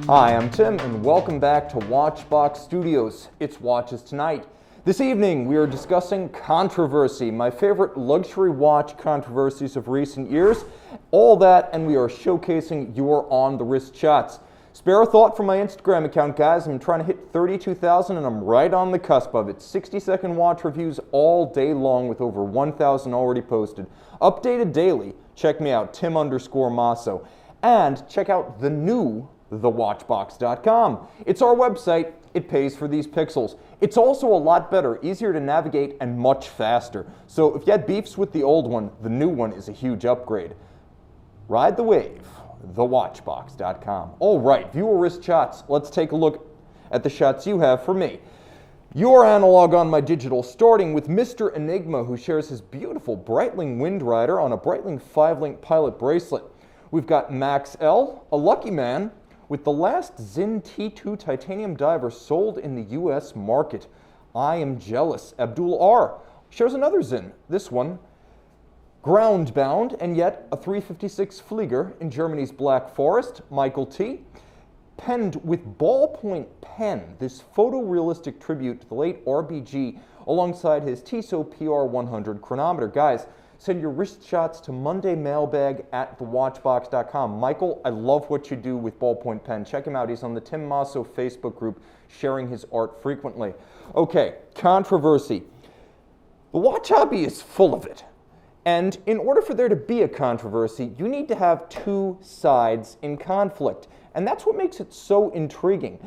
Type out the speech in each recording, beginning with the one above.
Hi, I'm Tim, and welcome back to Watchbox Studios. It's Watches Tonight. This evening, we are discussing controversy, my favorite luxury watch controversies of recent years. All that, and we are showcasing your on-the-wrist shots. Spare a thought from my Instagram account, guys. I'm trying to hit 32,000, and I'm right on the cusp of it. 60-second watch reviews all day long with over 1,000 already posted. Updated daily. Check me out, Tim_Masso. And check out the new thewatchbox.com. It's our website. It pays for these pixels. It's also a lot better, easier to navigate, and much faster. So if you had beefs with the old one, the new one is a huge upgrade. Ride the wave. Thewatchbox.com. All right, viewer wrist shots. Let's take a look at the shots you have for me. Your analog on my digital, starting with Mr. Enigma, who shares his beautiful Breitling Wind Rider on a Breitling 5-link pilot bracelet. We've got Max L, a lucky man, with the last Zin T2 titanium diver sold in the US market. I am jealous. Abdul R shares another Zin, this one ground-bound, and yet a 356 Flieger in Germany's Black Forest. Michael T penned with ballpoint pen this photorealistic tribute to the late RBG alongside his Tissot PR100 chronometer. Guys, send your wrist shots to mondaymailbag@thewatchbox.com. Michael, I love what you do with ballpoint pen. Check him out. He's on the Tim Masso Facebook group, sharing his art frequently. Okay, controversy. The watch hobby is full of it. And in order for there to be a controversy, you need to have two sides in conflict. And that's what makes it so intriguing.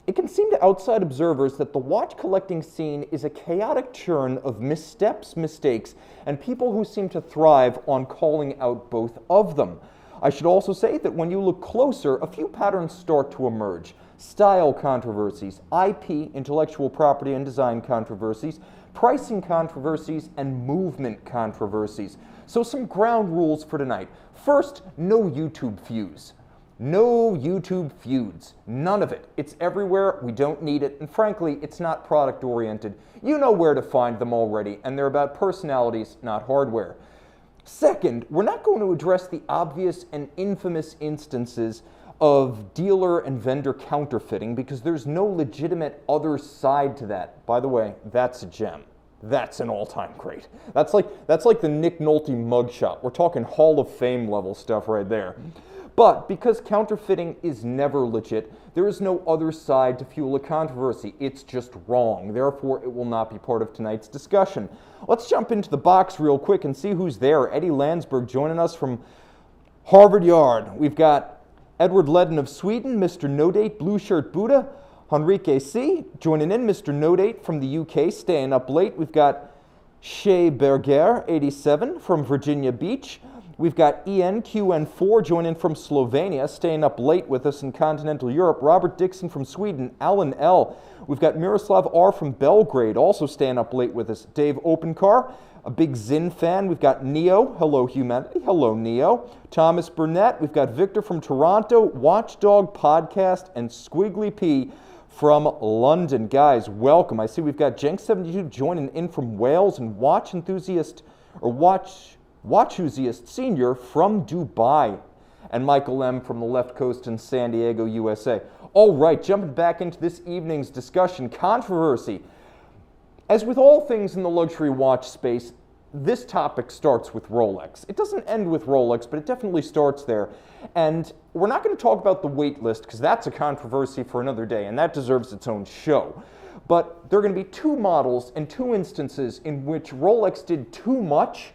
It can seem to outside observers that the watch collecting scene is a chaotic churn of missteps, mistakes, and people who seem to thrive on calling out both of them. I should also say that when you look closer, a few patterns start to emerge. Style controversies, IP, intellectual property and design controversies, pricing controversies, and movement controversies. So some ground rules for tonight. First, no YouTube feuds. No YouTube feuds. None of it. It's everywhere. We don't need it. And frankly, it's not product oriented. You know where to find them already, and they're about personalities, not hardware. Second, we're not going to address the obvious and infamous instances of dealer and vendor counterfeiting because there's no legitimate other side to that. By the way, that's a gem. That's an all-time great. That's like the Nick Nolte mugshot. We're talking Hall of Fame level stuff right there. But because counterfeiting is never legit, there is no other side to fuel a controversy. It's just wrong. Therefore, it will not be part of tonight's discussion. Let's jump into the box real quick and see who's there. Eddie Landsberg joining us from Harvard Yard. We've got Edward Ledden of Sweden, Mr. No Date, Blue Shirt Buddha, Henrique C. joining in, Mr. No Date from the UK, staying up late. We've got Shea Berger, 87, from Virginia Beach. We've got ENQN4 joining from Slovenia, staying up late with us in continental Europe. Robert Dixon from Sweden, Alan L. We've got Miroslav R. from Belgrade, also staying up late with us. Dave Opencar, a big Zin fan. We've got Neo, hello humanity, hello Neo. Thomas Burnett, we've got Victor from Toronto, Watchdog Podcast, and Squiggly P from London. Guys, welcome. I see we've got Jenk72 joining in from Wales and Watch Enthusiast Senior from Dubai, and Michael M. from the left coast in San Diego, USA. All right, jumping back into this evening's discussion, controversy. As with all things in the luxury watch space, this topic starts with Rolex. It doesn't end with Rolex, but it definitely starts there. And we're not going to talk about the wait list, because that's a controversy for another day, and that deserves its own show. But there are going to be two models and two instances in which Rolex did too much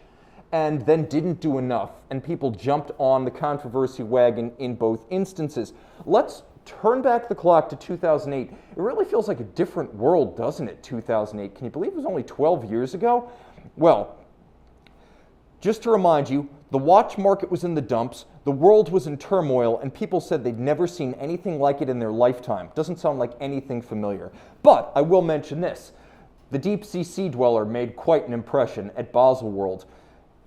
and then didn't do enough, and people jumped on the controversy wagon in both instances. Let's turn back the clock to 2008. It really feels like a different world, doesn't it, 2008? Can you believe it was only 12 years ago? Well, just to remind you, the watch market was in the dumps, the world was in turmoil, and people said they'd never seen anything like it in their lifetime. Doesn't sound like anything familiar. But I will mention this. The Deesea Sea-Dweller made quite an impression at Baselworld.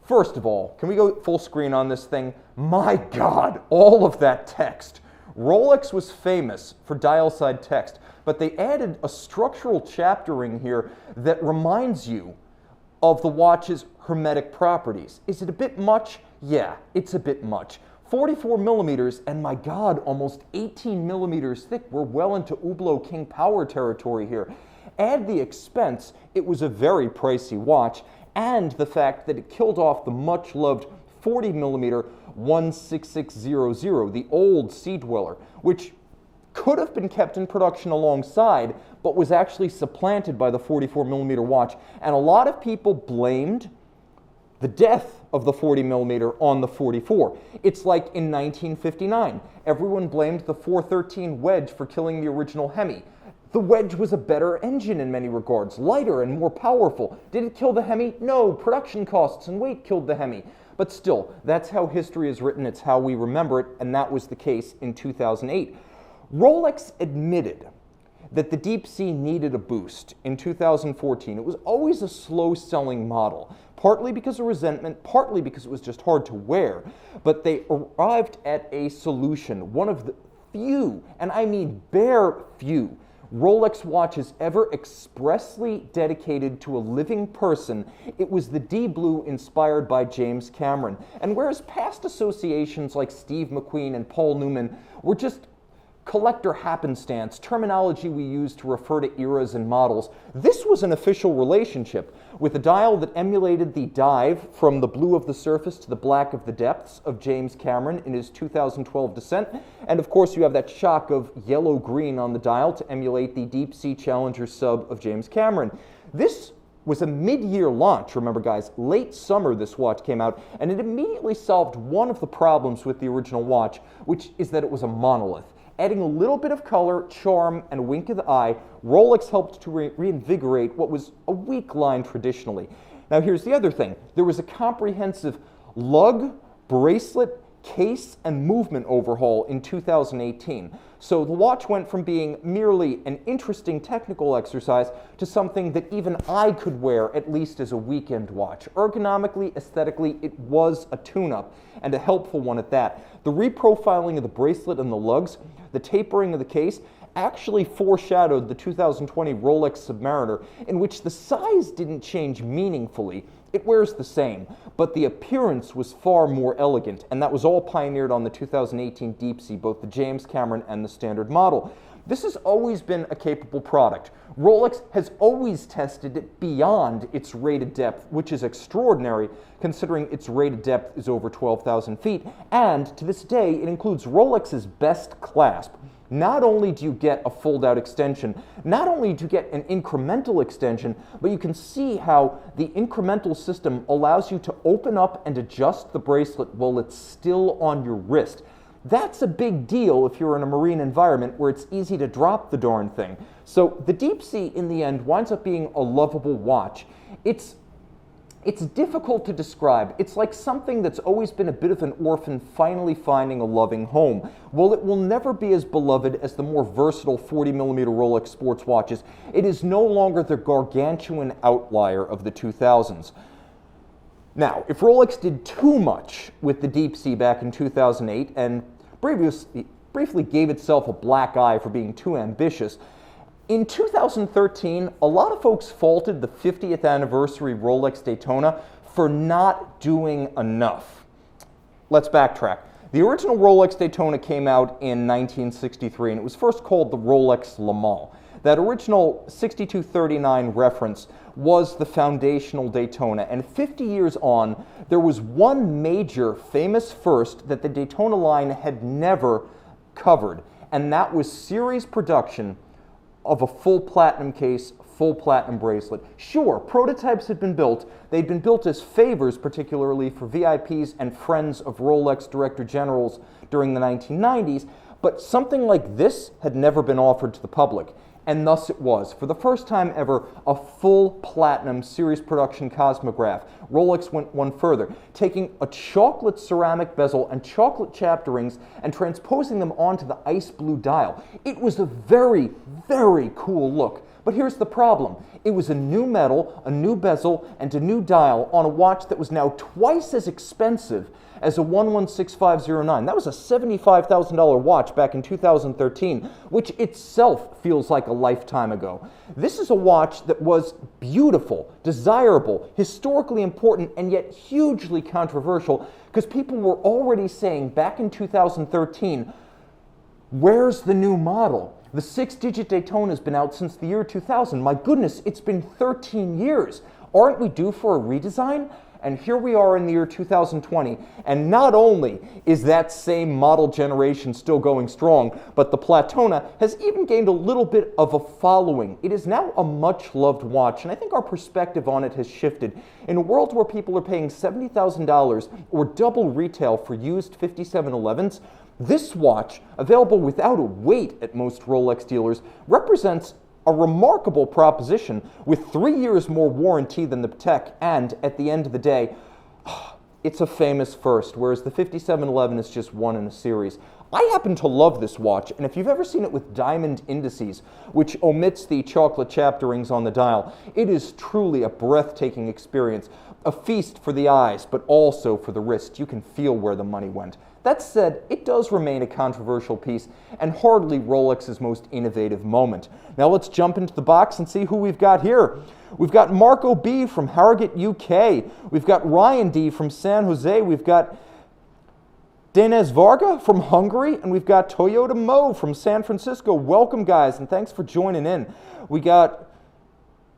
First of all, can we go full screen on this thing? My God, all of that text. Rolex was famous for dial-side text, but they added a structural chaptering here that reminds you of the watch's hermetic properties. Is it a bit much? Yeah, it's a bit much. 44 millimeters, and my God, almost 18 millimeters thick. We're well into Hublot King Power territory here. Add the expense, it was a very pricey watch, and the fact that it killed off the much-loved 40 millimeter 16600, the old Sea-Dweller, which could have been kept in production alongside, but was actually supplanted by the 44 millimeter watch. And a lot of people blamed the death of the 40 millimeter on the 44. It's like in 1959, everyone blamed the 413 wedge for killing the original Hemi. The wedge was a better engine in many regards, lighter and more powerful. Did it kill the Hemi? No, production costs and weight killed the Hemi. But still, that's how history is written, it's how we remember it, and that was the case in 2008. Rolex admitted that the Deep Sea needed a boost in 2014. It was always a slow-selling model, partly because of resentment, partly because it was just hard to wear. But they arrived at a solution, one of the few, and I mean bare few, Rolex watches ever expressly dedicated to a living person. It was the D Blue inspired by James Cameron. And whereas past associations like Steve McQueen and Paul Newman were just collector happenstance, terminology we use to refer to eras and models, this was an official relationship with a dial that emulated the dive from the blue of the surface to the black of the depths of James Cameron in his 2012 Descent. And of course you have that shock of yellow-green on the dial to emulate the Deep Sea Challenger sub of James Cameron. This was a mid-year launch, remember guys, late summer this watch came out, and it immediately solved one of the problems with the original watch, which is that it was a monolith. Adding a little bit of color, charm, and a wink of the eye, Rolex helped to reinvigorate what was a weak line traditionally. Now here's the other thing. There was a comprehensive lug, bracelet, case, and movement overhaul in 2018. So the watch went from being merely an interesting technical exercise to something that even I could wear at least as a weekend watch. Ergonomically, aesthetically, it was a tune-up, and a helpful one at that. The reprofiling of the bracelet and the lugs, the tapering of the case, actually foreshadowed the 2020 Rolex Submariner, in which the size didn't change meaningfully. It wears the same, but the appearance was far more elegant, and that was all pioneered on the 2018 Deep Sea, both the James Cameron and the standard model. This has always been a capable product. Rolex has always tested it beyond its rated depth, which is extraordinary considering its rated depth is over 12,000 feet, and to this day it includes Rolex's best clasp. Not only do you get a fold-out extension, not only do you get an incremental extension, but you can see how the incremental system allows you to open up and adjust the bracelet while it's still on your wrist. That's a big deal if you're in a marine environment where it's easy to drop the darn thing. So the Deep Sea, in the end, winds up being a lovable watch. It's difficult to describe. It's like something that's always been a bit of an orphan finally finding a loving home. While it will never be as beloved as the more versatile 40mm Rolex sports watches, it is no longer the gargantuan outlier of the 2000s. Now, if Rolex did too much with the Deep Sea back in 2008 and briefly gave itself a black eye for being too ambitious, in 2013, a lot of folks faulted the 50th anniversary Rolex Daytona for not doing enough. Let's backtrack. The original Rolex Daytona came out in 1963, and it was first called the Rolex Le Mans. That original 6239 reference was the foundational Daytona, and 50 years on, there was one major famous first that the Daytona line had never covered, and that was series production of a full platinum case, full platinum bracelet. Sure, prototypes had been built. They'd been built as favors, particularly for VIPs and friends of Rolex Director Generals during the 1990s, but something like this had never been offered to the public. And thus it was, for the first time ever, a full platinum series production cosmograph. Rolex went one further, taking a chocolate ceramic bezel and chocolate chapter rings and transposing them onto the ice blue dial. It was a very, very cool look. But here's the problem. It was a new metal, a new bezel, and a new dial on a watch that was now twice as expensive as a 116509. That was a $75,000 watch back in 2013, which itself feels like a lifetime ago. This is a watch that was beautiful, desirable, historically important, and yet hugely controversial because people were already saying back in 2013, where's the new model? The 6-digit Daytona has been out since the year 2000. My goodness, it's been 13 years. Aren't we due for a redesign? And here we are in the year 2020, and not only is that same model generation still going strong, but the Platona has even gained a little bit of a following. It is now a much-loved watch, and I think our perspective on it has shifted. In a world where people are paying $70,000 or double retail for used 5711s, this watch, available without a wait at most Rolex dealers, represents a remarkable proposition with 3 years more warranty than the Patek, and at the end of the day, it's a famous first, whereas the 5711 is just one in a series. I happen to love this watch, and if you've ever seen it with diamond indices, which omits the chocolate chapter rings on the dial, it is truly a breathtaking experience, a feast for the eyes, but also for the wrist. You can feel where the money went. That said, it does remain a controversial piece and hardly Rolex's most innovative moment. Now let's jump into the box and see who we've got here. We've got Marco B. from Harrogate, UK. We've got Ryan D. from San Jose. We've got Denez Varga from Hungary, and we've got Toyota Mo from San Francisco. Welcome, guys, and thanks for joining in. We got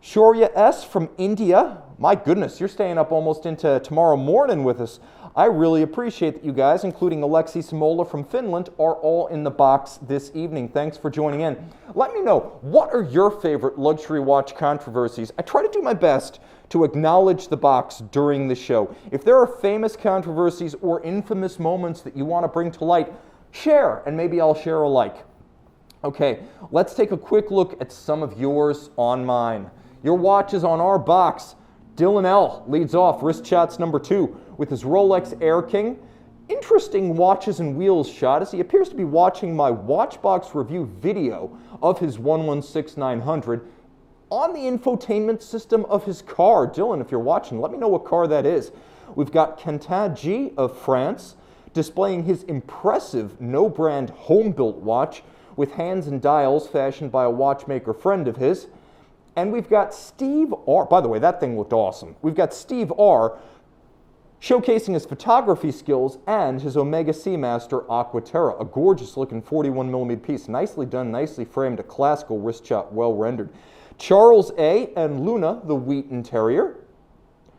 Shaurya S. from India. My goodness, you're staying up almost into tomorrow morning with us. I really appreciate that you guys, including Alexi Simola from Finland, are all in the box this evening. Thanks for joining in. Let me know, what are your favorite luxury watch controversies? I try to do my best to acknowledge the box during the show. If there are famous controversies or infamous moments that you want to bring to light, share, and maybe I'll share alike. Okay, let's take a quick look at some of yours on mine. Your watch is on our box. Dylan L. leads off wrist shots number 2 with his Rolex Air King. Interesting watches and wheels shot as he appears to be watching my Watchbox review video of his 116900 on the infotainment system of his car. Dylan, if you're watching, let me know what car that is. We've got Quentin G. of France displaying his impressive no-brand home-built watch with hands and dials fashioned by a watchmaker friend of his. And we've got Steve R. By the way, that thing looked awesome. We've got Steve R. showcasing his photography skills and his Omega Seamaster Aquaterra, a gorgeous-looking 41mm piece. Nicely done, nicely framed, a classical wrist shot, well rendered. Charles A. and Luna, the Wheaton Terrier,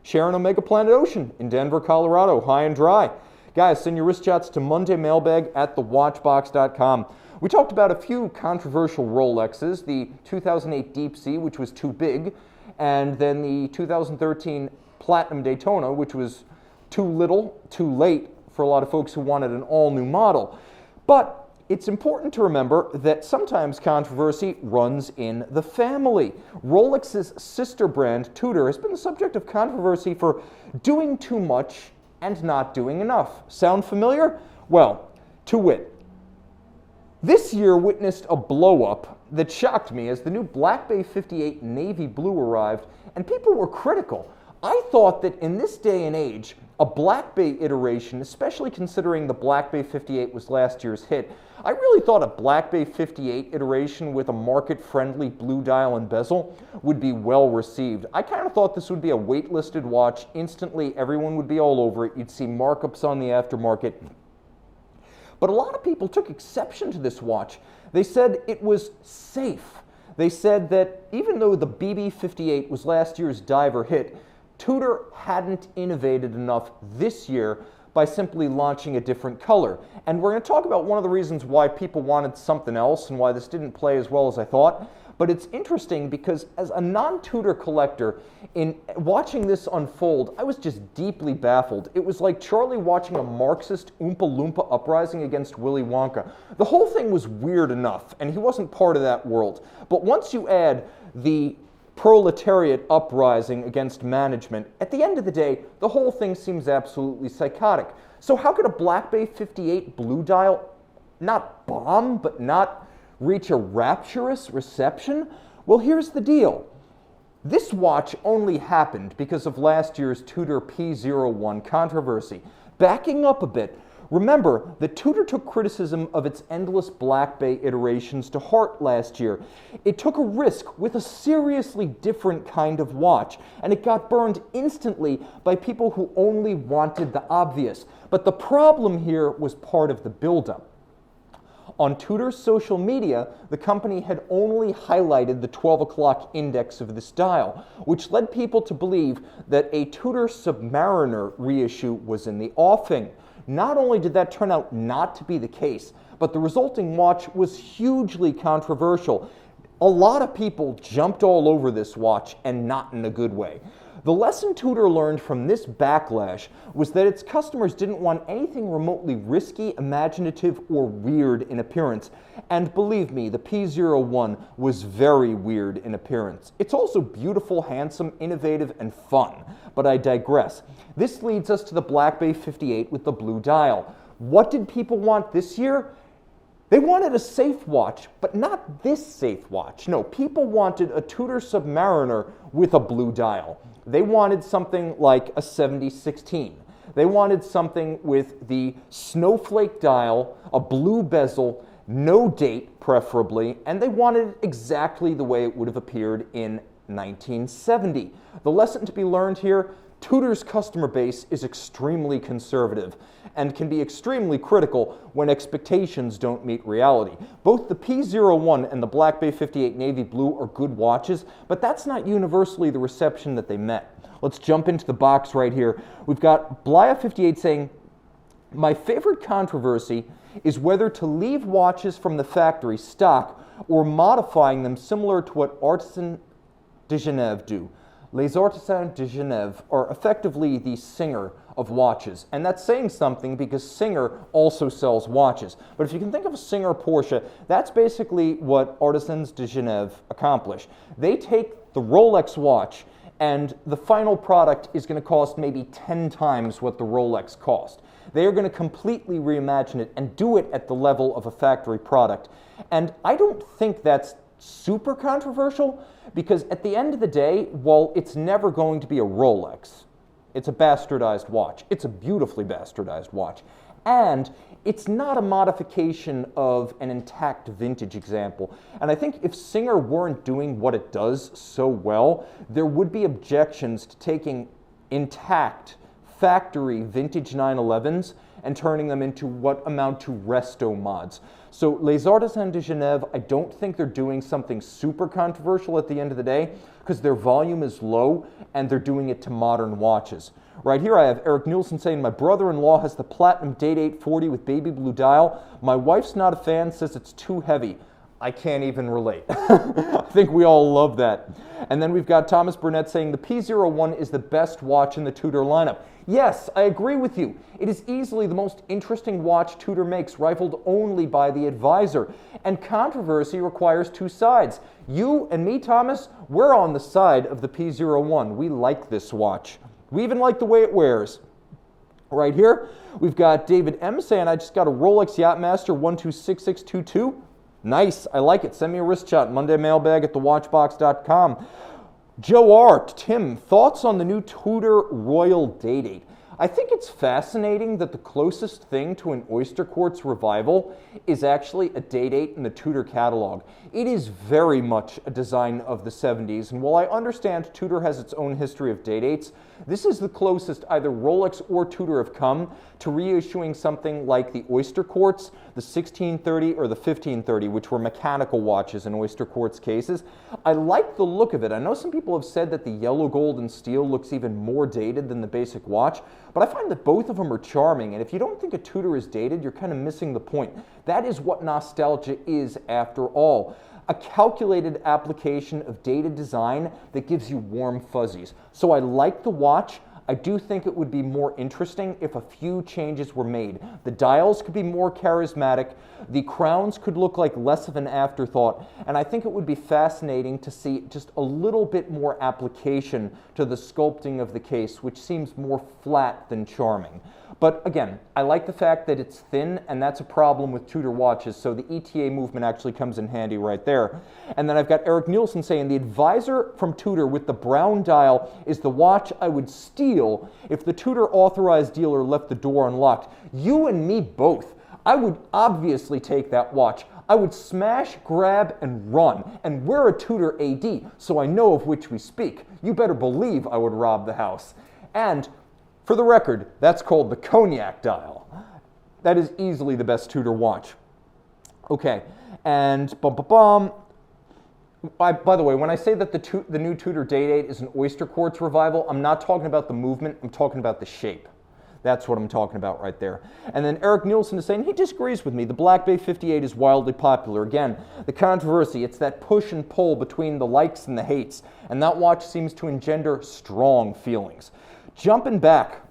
sharing Omega Planet Ocean in Denver, Colorado, high and dry. Guys, send your wrist shots to mondaymailbag@thewatchbox.com. We talked about a few controversial Rolexes, the 2008 Deep Sea, which was too big, and then the 2013 Platinum Daytona, which was too little, too late for a lot of folks who wanted an all-new model. But it's important to remember that sometimes controversy runs in the family. Rolex's sister brand, Tudor, has been the subject of controversy for doing too much and not doing enough. Sound familiar? Well, to wit, this year witnessed a blow-up that shocked me as the new Black Bay 58 Navy Blue arrived, and people were critical. I thought that in this day and age, a Black Bay iteration, especially considering the Black Bay 58 was last year's hit, I really thought a Black Bay 58 iteration with a market-friendly blue dial and bezel would be well received. I kind of thought this would be a waitlisted watch. Instantly, everyone would be all over it. You'd see markups on the aftermarket. But a lot of people took exception to this watch. They said it was safe. They said that even though the BB58 was last year's diver hit, Tudor hadn't innovated enough this year by simply launching a different color. And we're going to talk about one of the reasons why people wanted something else and why this didn't play as well as I thought. But it's interesting because as a non-Tudor collector, in watching this unfold, I was just deeply baffled. It was like Charlie watching a Marxist Oompa Loompa uprising against Willy Wonka. The whole thing was weird enough, and he wasn't part of that world. But once you add the proletariat uprising against management, at the end of the day, the whole thing seems absolutely psychotic. So how could a Black Bay 58 blue dial not bomb, but not reach a rapturous reception? Well, here's the deal. This watch only happened because of last year's Tudor P01 controversy. Backing up a bit, remember that Tudor took criticism of its endless Black Bay iterations to heart last year. It took a risk with a seriously different kind of watch, and it got burned instantly by people who only wanted the obvious. But the problem here was part of the buildup. On Tudor's social media, the company had only highlighted the 12 o'clock index of this dial, which led people to believe that a Tudor Submariner reissue was in the offing. Not only did that turn out not to be the case, but the resulting watch was hugely controversial. A lot of people jumped all over this watch, and not in a good way. The lesson Tudor learned from this backlash was that its customers didn't want anything remotely risky, imaginative, or weird in appearance. And believe me, the P01 was very weird in appearance. It's also beautiful, handsome, innovative, and fun. But I digress. This leads us to the Black Bay 58 with the blue dial. What did people want this year? They wanted a safe watch, but not this safe watch. No, people wanted a Tudor Submariner with a blue dial. They wanted something like a 7016. They wanted something with the snowflake dial, a blue bezel, no date preferably, and they wanted it exactly the way it would have appeared in 1970. The lesson to be learned here, Tudor's customer base is extremely conservative and can be extremely critical when expectations don't meet reality. Both the P01 and the Black Bay 58 Navy Blue are good watches, but that's not universally the reception that they met. Let's jump into the box right here. We've got Blya 58 saying, "My favorite controversy is whether to leave watches from the factory stock or modifying them similar to what Artisans de Genève do. Les Artisans de Genève are effectively the Singer of watches." And that's saying something because Singer also sells watches. But if you can think of a Singer Porsche, that's basically what Artisans de Genève accomplish. They take the Rolex watch, and the final product is going to cost maybe 10 times what the Rolex cost. They are going to completely reimagine it and do it at the level of a factory product. And I don't think that's super controversial, because at the end of the day, while it's never going to be a Rolex, it's a bastardized watch. It's a beautifully bastardized watch. And it's not a modification of an intact vintage example. And I think if Singer weren't doing what it does so well, there would be objections to taking intact factory vintage 911s and turning them into what amount to resto mods. So Les Artisans de Genève, I don't think they're doing something super controversial at the end of the day, because their volume is low and they're doing it to modern watches. Right here I have Eric Nielsen saying, "My brother-in-law has the Platinum Date 840 with baby blue dial. My wife's not a fan, says it's too heavy." I can't even relate. I think we all love that. And then we've got Thomas Burnett saying, "The P01 is the best watch in the Tudor lineup." Yes, I agree with you. It is easily the most interesting watch Tudor makes, rivaled only by the Advisor. And controversy requires two sides. You and me, Thomas, we're on the side of the P01. We like this watch. We even like the way it wears. Right here, we've got David M. saying, "I just got a Rolex Yachtmaster 126622. Nice, I like it. Send me a wrist shot. Monday mailbag at thewatchbox.com. Joe Art, Tim, thoughts on the new Tudor Royal Day-Date? I think it's fascinating that the closest thing to an oyster quartz revival is actually a Day-Date in the Tudor catalog. It is very much a design of the 70s, and while I understand Tudor has its own history of Day-Dates, this is the closest either Rolex or Tudor have come to reissuing something like the oyster quartz, the 1630 or the 1530, which were mechanical watches in oyster quartz cases. I like the look of it. I know some people have said that the yellow, gold, and steel looks even more dated than the basic watch, but I find that both of them are charming, and if you don't think a Tudor is dated, you're kind of missing the point. That is what nostalgia is after all. A calculated application of dated design that gives you warm fuzzies. So I like the watch. I do think it would be more interesting if a few changes were made. The dials could be more charismatic, the crowns could look like less of an afterthought, and I think it would be fascinating to see just a little bit more application to the sculpting of the case, which seems more flat than charming. But again, I like the fact that it's thin, and that's a problem with Tudor watches, so the ETA movement actually comes in handy right there. And then I've got Eric Nielsen saying, "The Advisor from Tudor with the brown dial is the watch I would steal steal if the Tudor authorized dealer left the door unlocked. You and me both. I would obviously take that watch. I would smash, grab, and run, and wear a Tudor AD, so I know of which we speak. You better believe I would rob the house. And, for the record, that's called the Cognac dial. That is easily the best Tudor watch. Okay, and by the way, when I say that the new Tudor Day-Date is an oyster quartz revival, I'm not talking about the movement, I'm talking about the shape. That's what I'm talking about right there. And then Eric Nielsen is saying he disagrees with me. The Black Bay 58 is wildly popular. Again, the controversy, it's that push and pull between the likes and the hates. And that watch seems to engender strong feelings. Jumping back,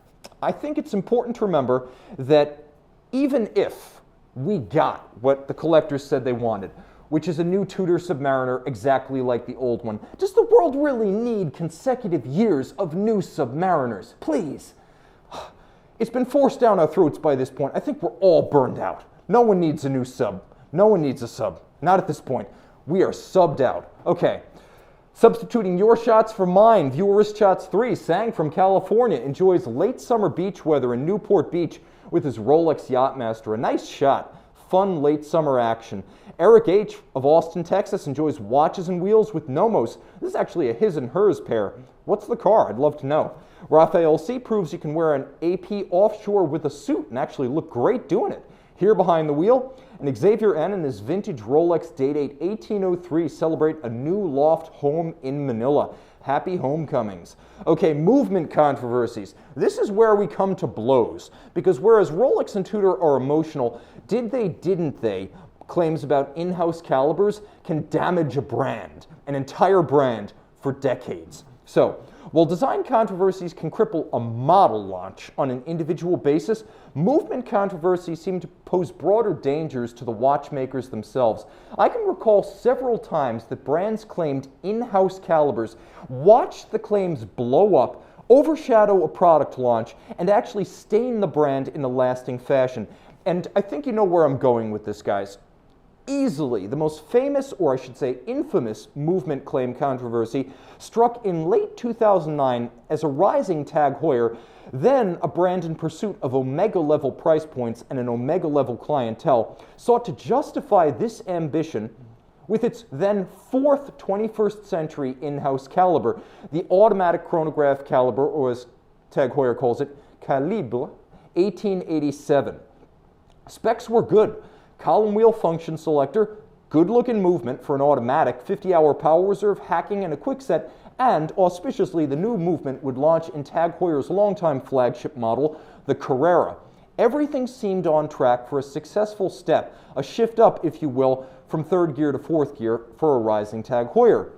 I think it's important to remember that even if we got what the collectors said they wanted, which is a new Tudor Submariner exactly like the old one, does the world really need consecutive years of new Submariners? Please. It's been forced down our throats by this point. I think we're all burned out. No one needs a new sub. No one needs a sub. Not at this point. We are subbed out. Okay. Substituting your shots for mine, Viewerist Shots 3, Sang from California, enjoys late summer beach weather in Newport Beach with his Rolex Yachtmaster. A nice shot. Fun late summer action. Eric H. of Austin, Texas, enjoys watches and wheels with Nomos. This is actually a his and hers pair. What's the car? I'd love to know. Raphael C. proves you can wear an AP offshore with a suit and actually look great doing it. Here behind the wheel, and Xavier N. and his vintage Rolex Day-Date 1803 celebrate a new loft home in Manila. Happy homecomings. Okay, movement controversies. This is where we come to blows, because whereas Rolex and Tudor are emotional, did they, didn't they, claims about in-house calibers can damage a brand, an entire brand, for decades. So, while design controversies can cripple a model launch on an individual basis, movement controversies seem to pose broader dangers to the watchmakers themselves. I can recall several times that brands claimed in-house calibers watched the claims blow up, overshadow a product launch, and actually stain the brand in a lasting fashion. And I think you know where I'm going with this, guys. Easily the most famous, or I should say infamous, movement claim controversy struck in late 2009 as a rising Tag Heuer, then a brand in pursuit of Omega-level price points and an Omega-level clientele, sought to justify this ambition with its then fourth 21st century in-house caliber, the automatic chronograph caliber, or as Tag Heuer calls it, Calibre 1887. Specs were good. Column wheel function selector, good looking movement for an automatic, 50-hour power reserve, hacking, and a quick set, and auspiciously the new movement would launch in Tag Heuer's longtime flagship model, the Carrera. Everything seemed on track for a successful step, a shift up, if you will, from third gear to fourth gear for a rising Tag Heuer.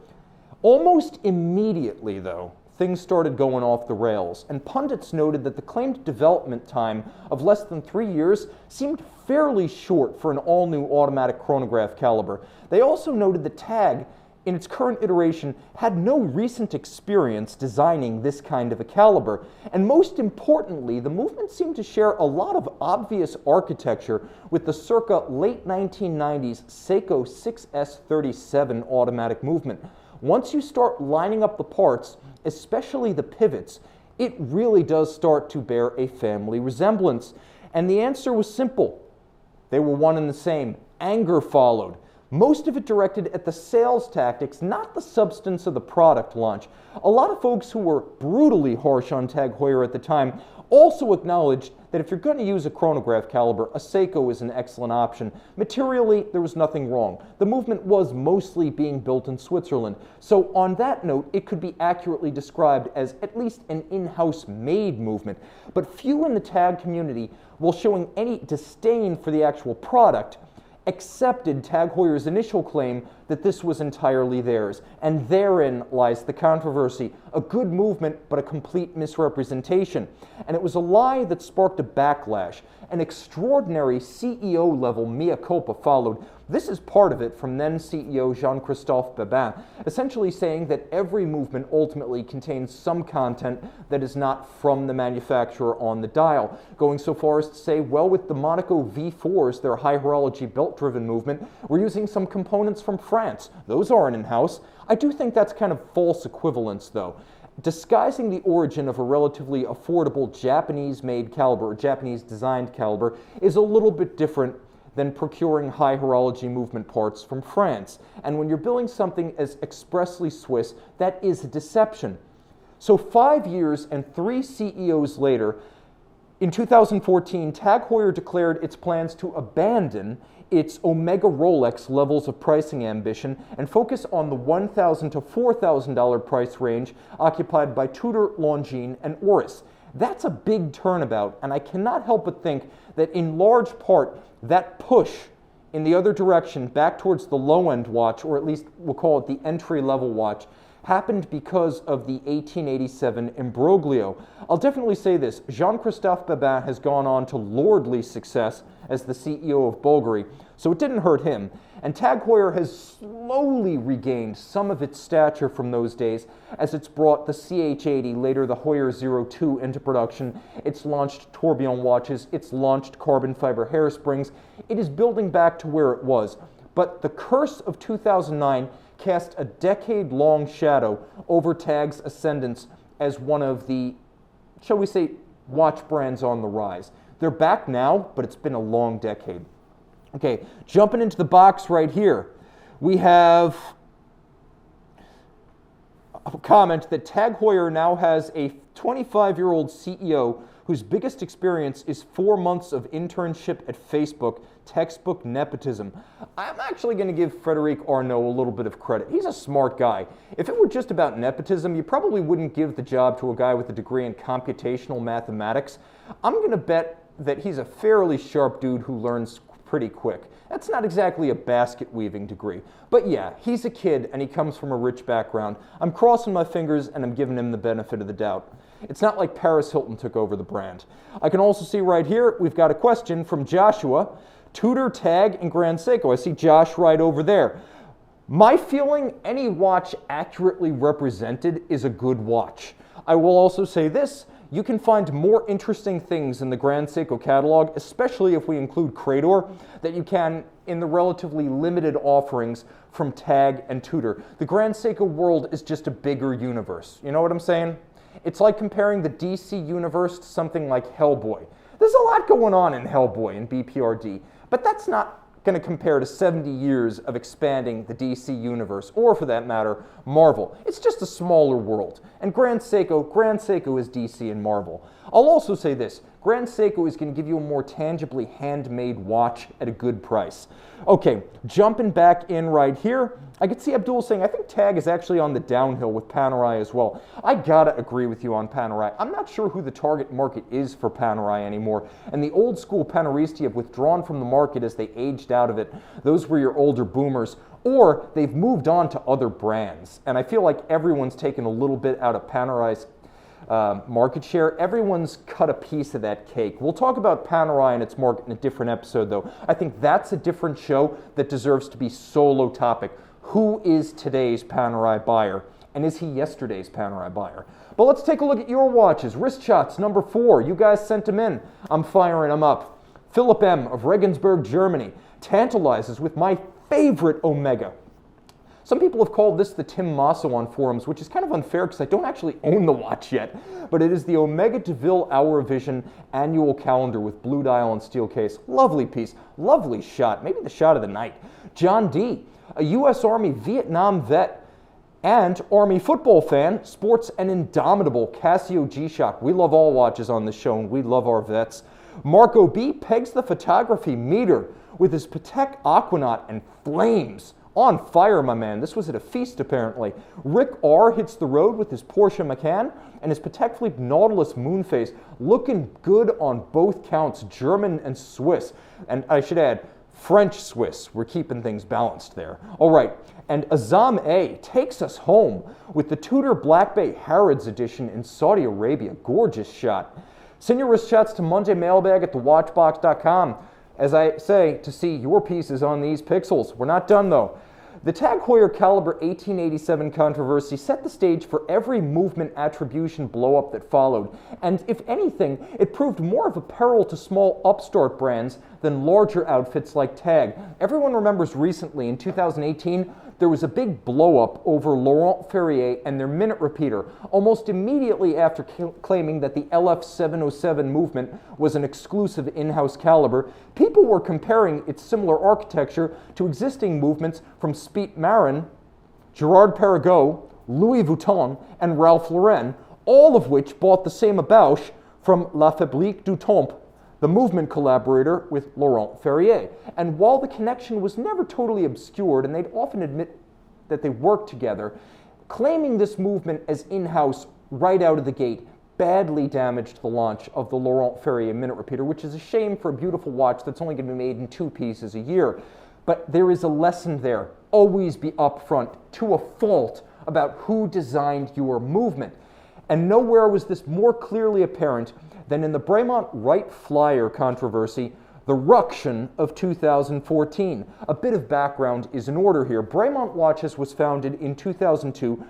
Almost immediately, though, things started going off the rails, and pundits noted that the claimed development time of less than 3 years seemed fairly short for an all-new automatic chronograph caliber. They also noted that Tag, in its current iteration, had no recent experience designing this kind of a caliber, and most importantly, the movement seemed to share a lot of obvious architecture with the circa late 1990s Seiko 6S37 automatic movement. Once you start lining up the parts, especially the pivots, it really does start to bear a family resemblance. And the answer was simple. They were one and the same. Anger followed. Most of it directed at the sales tactics, not the substance of the product launch. A lot of folks who were brutally harsh on Tag Heuer at the time also acknowledged that if you're going to use a chronograph caliber, a Seiko is an excellent option. Materially, there was nothing wrong. The movement was mostly being built in Switzerland. So on that note, it could be accurately described as at least an in-house made movement. But few in the Tag community, while showing any disdain for the actual product, accepted Tag Heuer's initial claim that this was entirely theirs. And therein lies the controversy. A good movement, but a complete misrepresentation. And it was a lie that sparked a backlash. An extraordinary CEO-level mea culpa followed. This is part of it from then CEO Jean-Christophe Babin, essentially saying that every movement ultimately contains some content that is not from the manufacturer on the dial, going so far as to say, well, with the Monaco V4s, their high horology belt-driven movement, we're using some components from France. Those aren't in-house. I do think that's kind of false equivalence, though. disguising the origin of a relatively affordable Japanese-made caliber, or Japanese-designed caliber, is a little bit different than procuring high horology movement parts from France. And when you're building something as expressly Swiss, that is a deception. So 5 years and 3 CEOs later, in 2014, TAG Heuer declared its plans to abandon its Omega Rolex levels of pricing ambition and focus on the $1,000 to $4,000 price range occupied by Tudor, Longines, and Oris. That's a big turnabout, and I cannot help but think that in large part, that push in the other direction, back towards the low-end watch, or at least we'll call it the entry-level watch, happened because of the 1887 imbroglio. I'll definitely say this, Jean-Christophe Babin has gone on to lordly success as the CEO of Bulgari, so it didn't hurt him. And TAG Heuer has slowly regained some of its stature from those days as it's brought the CH80, later the Heuer 02 into production. It's launched tourbillon watches, it's launched carbon fiber hairsprings. It is building back to where it was. But the curse of 2009 cast a decade-long shadow over TAG's ascendance as one of the, shall we say, watch brands on the rise. They're back now, but it's been a long decade. Okay, jumping into the box right here, we have a comment that TAG Heuer now has a 25-year-old CEO whose biggest experience is 4 months of internship at Facebook, textbook nepotism. I'm actually going to give Frédéric Arnault a little bit of credit. He's a smart guy. If it were just about nepotism, you probably wouldn't give the job to a guy with a degree in computational mathematics. I'm going to bet that he's a fairly sharp dude who learns pretty quick. That's not exactly a basket weaving degree. But yeah, he's a kid and he comes from a rich background. I'm crossing my fingers and I'm giving him the benefit of the doubt. It's not like Paris Hilton took over the brand. I can also see right here, we've got a question from Joshua. Tudor, TAG, and Grand Seiko. I see Josh right over there. My feeling, any watch accurately represented is a good watch. I will also say this, you can find more interesting things in the Grand Seiko catalog, especially if we include Crador, that you can in the relatively limited offerings from TAG and Tudor. The Grand Seiko world is just a bigger universe. You know what I'm saying? It's like comparing the DC universe to something like Hellboy. There's a lot going on in Hellboy and BPRD, but that's not going to compare to 70 years of expanding the DC universe, or for that matter, Marvel. It's just a smaller world. And Grand Seiko is DC and Marvel. I'll also say this, Grand Seiko is going to give you a more tangibly handmade watch at a good price. Okay, jumping back in right here, I could see Abdul saying, I think TAG is actually on the downhill with Panerai as well. I gotta agree with you on Panerai. I'm not sure who the target market is for Panerai anymore, and the old school Paneristi have withdrawn from the market as they aged out of it. Those were your older boomers, or they've moved on to other brands. And I feel like everyone's taken a little bit out of Panerai's market share. Everyone's cut a piece of that cake. We'll talk about Panerai and its market in a different episode, though. I think that's a different show that deserves to be solo topic. Who is today's Panerai buyer? And is he yesterday's Panerai buyer? But let's take a look at your watches. Wrist shots, number 4. You guys sent them in. I'm firing them up. Philip M. of Regensburg, Germany, tantalizes with my favorite Omega. Some people have called this the Tim Masso on forums, which is kind of unfair because I don't actually own the watch yet, but it is the Omega DeVille Hour Vision annual calendar with blue dial and steel case. Lovely piece, lovely shot, maybe the shot of the night. John D., a U.S. Army Vietnam vet and Army football fan, sports an indomitable Casio G-Shock. We love all watches on this show and we love our vets. Marco B. pegs the photography meter with his Patek Aquanaut and flames. On fire, my man. This was at a feast, apparently. Rick R. hits the road with his Porsche Macan and his Patek Philippe Nautilus Moonface, looking good on both counts, German and Swiss. And I should add, French-Swiss. We're keeping things balanced there. All right, and Azam A. takes us home with the Tudor Black Bay Harrods edition in Saudi Arabia. Gorgeous shot. Send your wrist shots to Monday Mailbag at thewatchbox.com. As I say, to see your pieces on these pixels. We're not done, though. The TAG Heuer Caliber 1887 controversy set the stage for every movement attribution blow-up that followed, and if anything, it proved more of a peril to small upstart brands than larger outfits like TAG. Everyone remembers recently, in 2018, there was a big blow-up over Laurent Ferrier and their minute repeater, almost immediately after claiming that the LF707 movement was an exclusive in-house caliber. People were comparing its similar architecture to existing movements from Spieth Marin, Gerard Perregaux, Louis Vuitton, and Ralph Lauren, all of which bought the same Abauche from La Fabrique du Temps, the movement collaborator with Laurent Ferrier. And while the connection was never totally obscured, and they'd often admit that they worked together, claiming this movement as in-house right out of the gate badly damaged the launch of the Laurent Ferrier minute repeater, which is a shame for a beautiful watch that's only going to be made in 2 pieces a year. But there is a lesson there. Always be upfront, to a fault, about who designed your movement. And nowhere was this more clearly apparent than in the Bremont Wright Flyer controversy, the ruction of 2014. A bit of background is in order here. Bremont Watches was founded in 2002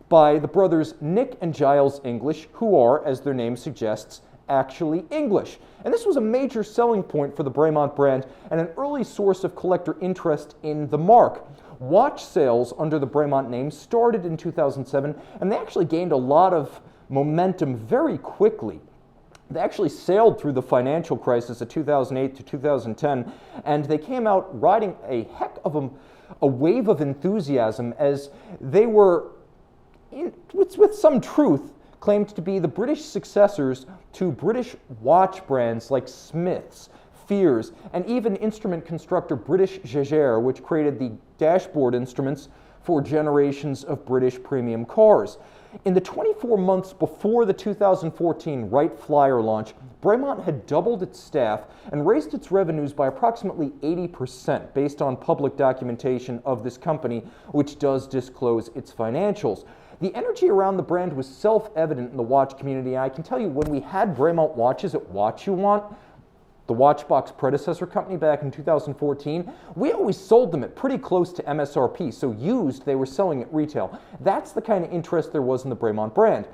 by the brothers Nick and Giles English, who are, as their name suggests, actually English. And this was a major selling point for the Bremont brand and an early source of collector interest in the mark. Watch sales under the Bremont name started in 2007, and they actually gained a lot of momentum very quickly. They actually sailed through the financial crisis of 2008 to 2010, and they came out riding a heck of a wave of enthusiasm as they were, with some truth, claimed to be the British successors to British watch brands like Smiths, Fears, and even instrument constructor British Jaeger, which created the dashboard instruments for generations of British premium cars. In the 24 months before the 2014 Wright Flyer launch, Bremont had doubled its staff and raised its revenues by approximately 80% based on public documentation of this company, which does disclose its financials. The energy around the brand was self-evident in the watch community, and I can tell you, when we had Bremont watches at Watch You Want, the Watchbox predecessor company back in 2014, we always sold them at pretty close to MSRP, so used they were selling at retail. That's the kind of interest there was in the Bremont brand.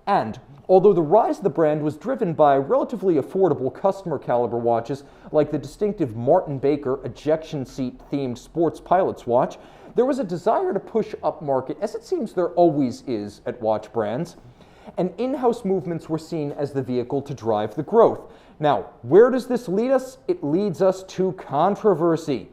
And although the rise of the brand was driven by relatively affordable customer caliber watches like the distinctive Martin Baker ejection seat themed sports pilot's watch, there was a desire to push upmarket, as it seems there always is at watch brands, and in-house movements were seen as the vehicle to drive the growth. Now, where does this lead us? It leads us to controversy.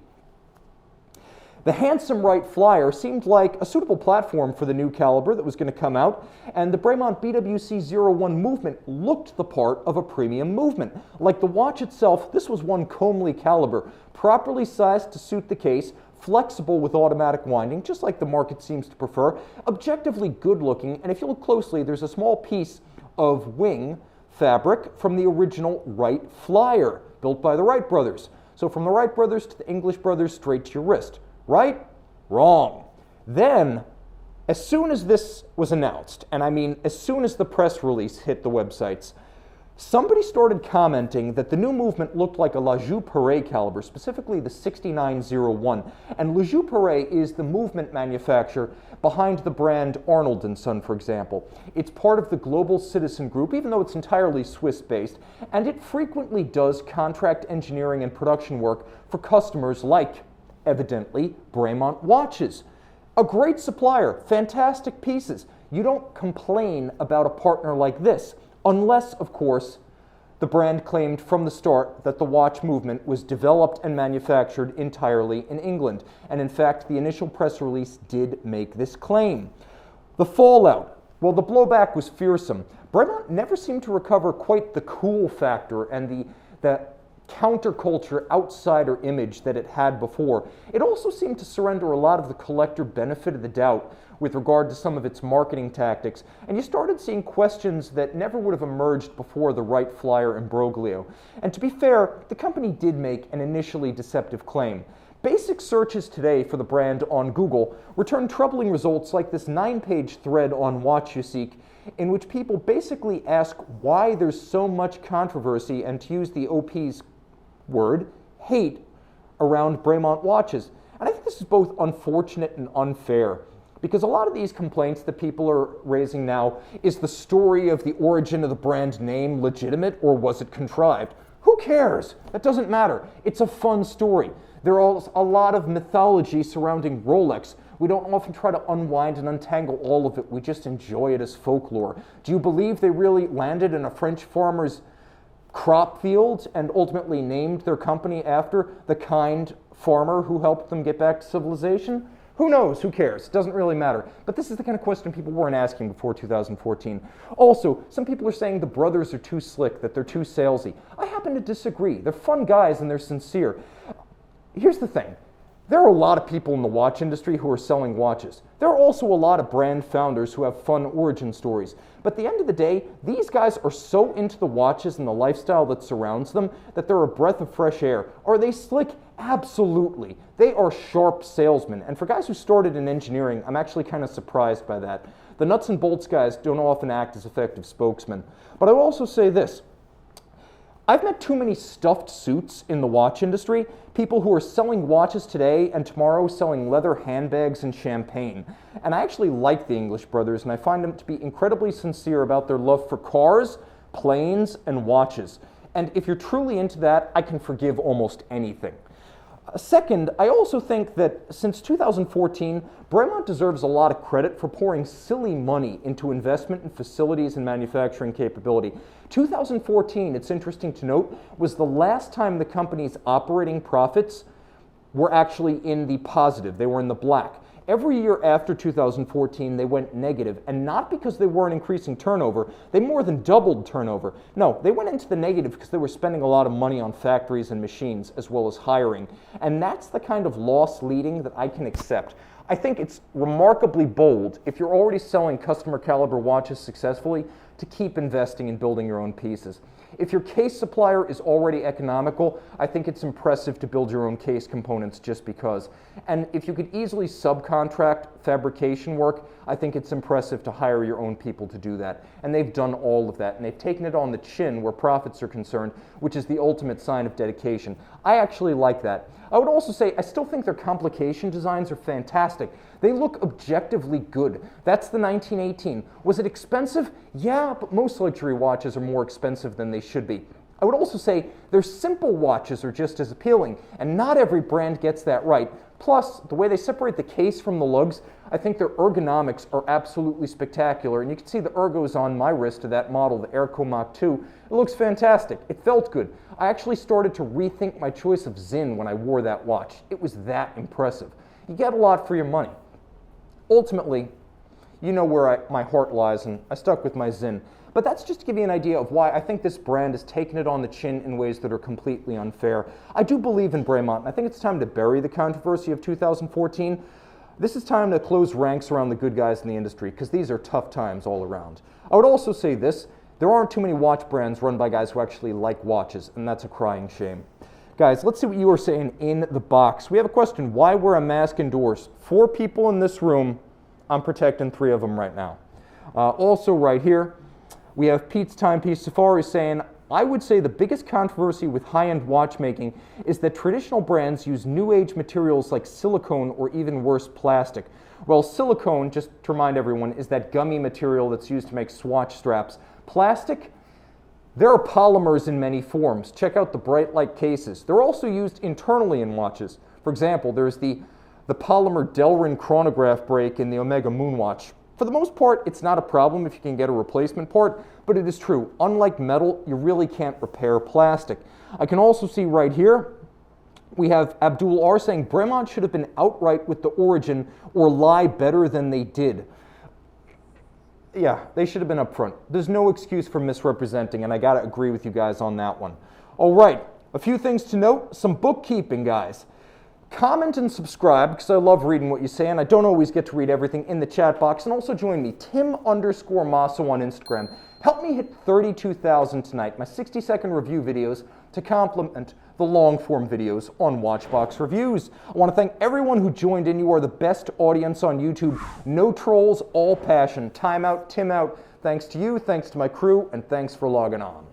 The handsome Wright Flyer seemed like a suitable platform for the new caliber that was going to come out, and the Bremont BWC-01 movement looked the part of a premium movement. Like the watch itself, this was one comely caliber, properly sized to suit the case, flexible with automatic winding, just like the market seems to prefer, objectively good looking, and if you look closely, there's a small piece of wing fabric from the original Wright Flyer, built by the Wright brothers. So from the Wright brothers to the English brothers, straight to your wrist. Right? Wrong. Then, as soon as this was announced, and I mean as soon as the press release hit the websites, somebody started commenting that the new movement looked like a La Joux-Perret caliber, specifically the 6901. And La Joux-Perret is the movement manufacturer behind the brand Arnold & Son, for example. It's part of the Global Citizen Group, even though it's entirely Swiss-based, and it frequently does contract engineering and production work for customers like, evidently, Bremont watches. A great supplier, fantastic pieces. You don't complain about a partner like this. Unless, of course, the brand claimed from the start that the watch movement was developed and manufactured entirely in England. And in fact, the initial press release did make this claim. The fallout, well, the blowback was fearsome. Bremont never seemed to recover quite the cool factor and the counterculture outsider image that it had before. It also seemed to surrender a lot of the collector benefit of the doubt with regard to some of its marketing tactics, and you started seeing questions that never would have emerged before the Wright Flyer imbroglio. And to be fair, the company did make an initially deceptive claim. Basic searches today for the brand on Google return troubling results like this 9-page thread on Watch You Seek, in which people basically ask why there's so much controversy, and to use the OP's word, hate, around Bremont watches. And I think this is both unfortunate and unfair, because a lot of these complaints that people are raising now, is the story of the origin of the brand name legitimate, or was it contrived? Who cares? That doesn't matter. It's a fun story. There are a lot of mythology surrounding Rolex, We don't often try to unwind and untangle all of it. We just enjoy it as folklore. Do you believe they really landed in a French farmer's crop field and ultimately named their company after the kind farmer who helped them get back to civilization? Who knows? Who cares? It doesn't really matter. But this is the kind of question people weren't asking before 2014. Also, some people are saying the brothers are too slick, that they're too salesy. I happen to disagree. They're fun guys and they're sincere. Here's the thing. There are a lot of people in the watch industry who are selling watches. There are also a lot of brand founders who have fun origin stories. But at the end of the day, these guys are so into the watches and the lifestyle that surrounds them that they're a breath of fresh air. Are they slick? Absolutely. They are sharp salesmen. And for guys who started in engineering, I'm actually kind of surprised by that. The nuts and bolts guys don't often act as effective spokesmen. But I will also say this. I've met too many stuffed suits in the watch industry, people who are selling watches today and tomorrow selling leather handbags and champagne. And I actually like the English brothers, and I find them to be incredibly sincere about their love for cars, planes, and watches. And if you're truly into that, I can forgive almost anything. Second, I also think that since 2014, Bremont deserves a lot of credit for pouring silly money into investment in facilities and manufacturing capability. 2014, it's interesting to note, was the last time the company's operating profits were actually in the positive. They were in the black. Every year after 2014, they went negative, and not because they weren't increasing turnover. They more than doubled turnover. No, they went into the negative because they were spending a lot of money on factories and machines, as well as hiring. And that's the kind of loss leading that I can accept. I think it's remarkably bold, if you're already selling customer caliber watches successfully, to keep investing in building your own pieces. If your case supplier is already economical, I think it's impressive to build your own case components just because. And if you could easily subcontract fabrication work, I think it's impressive to hire your own people to do that. And they've done all of that, and they've taken it on the chin where profits are concerned, which is the ultimate sign of dedication. I actually like that. I would also say I still think their complication designs are fantastic. They look objectively good. That's the 1918. Was it expensive? Yeah, but most luxury watches are more expensive than they should be. I would also say their simple watches are just as appealing, and not every brand gets that right. Plus, the way they separate the case from the lugs, I think their ergonomics are absolutely spectacular, and you can see the ergos on my wrist of that model, the Erco Mach 2. It looks fantastic. It felt good. I actually started to rethink my choice of Zinn when I wore that watch. It was that impressive. You get a lot for your money. Ultimately, you know where my heart lies, and I stuck with my Zinn. But that's just to give you an idea of why I think this brand has taken it on the chin in ways that are completely unfair. I do believe in Bremont, and I think it's time to bury the controversy of 2014. This is time to close ranks around the good guys in the industry, because these are tough times all around. I would also say this, there aren't too many watch brands run by guys who actually like watches, and that's a crying shame. Guys, let's see what you are saying in the box. We have a question, why wear a mask indoors? 4 people in this room, I'm protecting 3 of them right now. Also right here, we have Pete's Timepiece Safari saying, I would say the biggest controversy with high-end watchmaking is that traditional brands use new age materials like silicone or even worse, plastic. Well, silicone, just to remind everyone, is that gummy material that's used to make Swatch straps. Plastic, there are polymers in many forms. Check out the bright light cases. They're also used internally in watches. For example, there's the polymer Delrin chronograph break in the Omega Moonwatch. For the most part, it's not a problem if you can get a replacement part, but it is true. Unlike metal, you really can't repair plastic. I can also see right here, we have Abdul R saying Bremont should have been outright with the origin or lie better than they did. Yeah, they should have been upfront. There's no excuse for misrepresenting, and I gotta agree with you guys on that one. All right, a few things to note, some bookkeeping, guys. Comment and subscribe, because I love reading what you say, and I don't always get to read everything in the chat box. And also join me, Tim_Masso on Instagram. Help me hit 32,000 tonight, my 60-second review videos, to complement the long-form videos on Watchbox Reviews. I want to thank everyone who joined in. You are the best audience on YouTube. No trolls, all passion. Time out, Tim out. Thanks to you, thanks to my crew, and thanks for logging on.